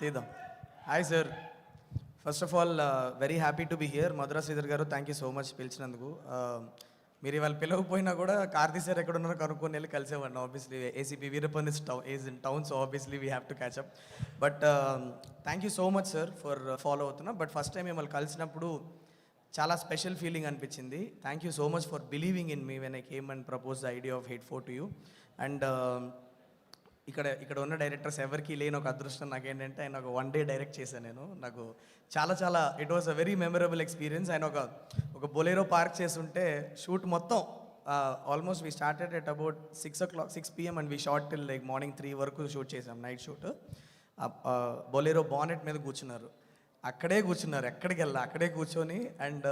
తీద్దాం. Hi sir, first of all very happy to be here. Madhura Sridhar garu, thank you so much పిలిచినందుకు. మీరు ఇవాళ పిలవకపోయినా కూడా కార్తీ సార్ ఎక్కడ ఉన్నారో కనుక్కొని వెళ్ళి కలిసేవాడిని. Obviously ACP Veerappan is in town, so obviously we have to catch up. But thank you so much sir for follow అవుతున్నా. బట్ ఫస్ట్ టైం మిమ్మల్ని కలిసినప్పుడు చాలా స్పెషల్ ఫీలింగ్ అనిపించింది. Thank you so much for believing in me when I came and propose the idea of hate four to you. And ఇక్కడ ఉన్న directors ఎవరికి లేని ఒక అదృష్టం నాకేంటంటే, ఆయన ఒక 1 day డైరెక్ట్ చేశాను నేను. నాకు చాలా it was a very memorable experience. ఆయన ఒక బొలేరో పార్క్ చేస్తుంటే షూట్ మొత్తం almost we started at about 6 PM and we short till like morning 3 వరకు షూట్ చేసాం, నైట్ షూట్. బొలేరో బానెట్ మీద కూర్చున్నారు, ఎక్కడికి వెళ్ళా అక్కడే కూర్చొని. And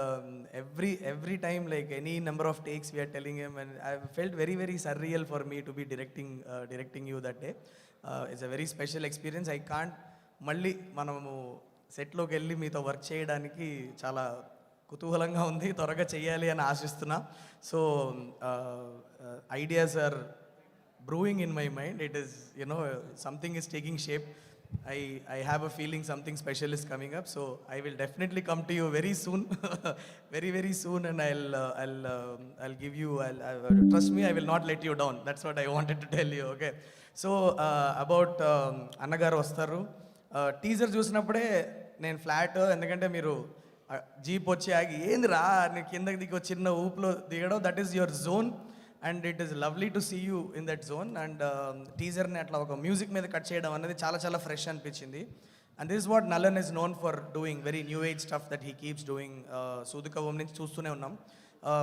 every time like any number of takes we're telling him, and I felt very surreal for me to be directing you that day. It's a very special experience. I can't మళ్ళీ మనము సెట్లోకి వెళ్ళి మీతో work చేయడానికి చాలా కుతూహలంగా ఉంది, త్వరగా చేయాలి అని ఆశిస్తున్నా. So ideas are brewing in my mind. It is, something is taking shape. I have a feeling something special is coming up, so I will definitely come to you very soon. very soon, and I'll give you, trust me, I will not let you down. That's what I wanted to tell you. Okay, so about అన్నగారు వస్తారు. Teaser చూసినప్పుడే నేను flat, ఎందుకంటే మీరు jeep వచ్చి ఆగి ఏందిరా నీ కిందకి దిగి చిన్న ఊపులో దిగడం, that is your zone. And it is lovely to see you in that zone. And టీజర్ని అట్లా ఒక మ్యూజిక్ మీద కట్ చేయడం అనేది చాలా ఫ్రెష్ అనిపించింది. And this what Nalan is known for doing, very new age stuff that he keeps doing. Soodhu Kavvum నుంచి చూస్తూనే ఉన్నాం.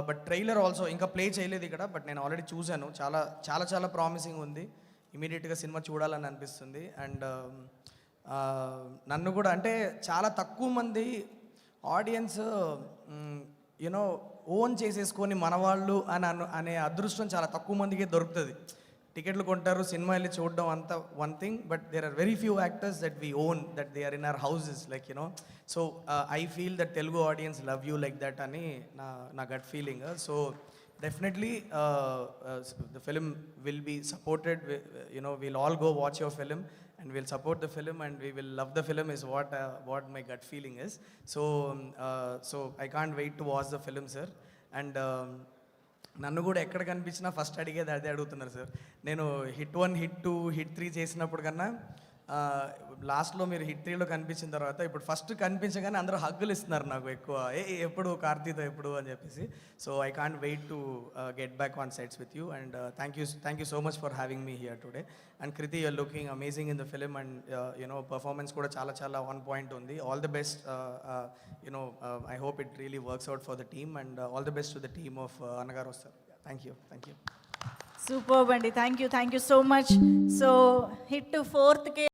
బట్ ట్రైలర్ ఆల్సో ఇంకా ప్లే చేయలేదు ఇక్కడ, బట్ నేను ఆల్రెడీ చూశాను. చాలా ప్రామిసింగ్ ఉంది. ఇమీడియట్గా సినిమా చూడాలని అనిపిస్తుంది. అండ్ నన్ను కూడా, అంటే చాలా తక్కువ మంది ఆడియన్స్ ఓన్ చేసేసుకొని మనవాళ్ళు అనే అదృష్టం చాలా తక్కువ మందికి దొరుకుతుంది. టికెట్లు కొంటారు, సినిమా వెళ్ళి చూడడం అంత one thing, but there are very few actors that we own, that they are in our houses, like so I feel that Telugu audience love you like that అని నా gut feeling. So definitely the film will be supported. We'll all go watch your film and we'll support the film and we will love the film, is what my gut feeling is. So I can't wait to watch the film, sir. And నన్ను కూడా ఎక్కడ కనిపించినా first అడిగేది అదే అడుగుతున్నారు sir. నేను hit 1, hit 2, hit 3 చేసినప్పుడు కన్నా లాస్ట్లో మీరు హిట్ 3లో కనిపించిన తర్వాత ఇప్పుడు ఫస్ట్ కనిపించగానే అందరూ హగ్గులు ఇస్తున్నారు నాకు ఎక్కువ, ఎప్పుడు కార్తీతో ఎప్పుడు అని చెప్పేసి. So I can't wait to get back on sets with you. And thank you so much for having me here today. And Kriti, you're looking amazing in the film. And performance కూడా చాలా ఆన్ పాయింట్ ఉంది. All the best. I hope it really works out for the team. And all the best to the team of Annagaru Vastaru. Thank you. Super అండి, thank you so much. So hit 4th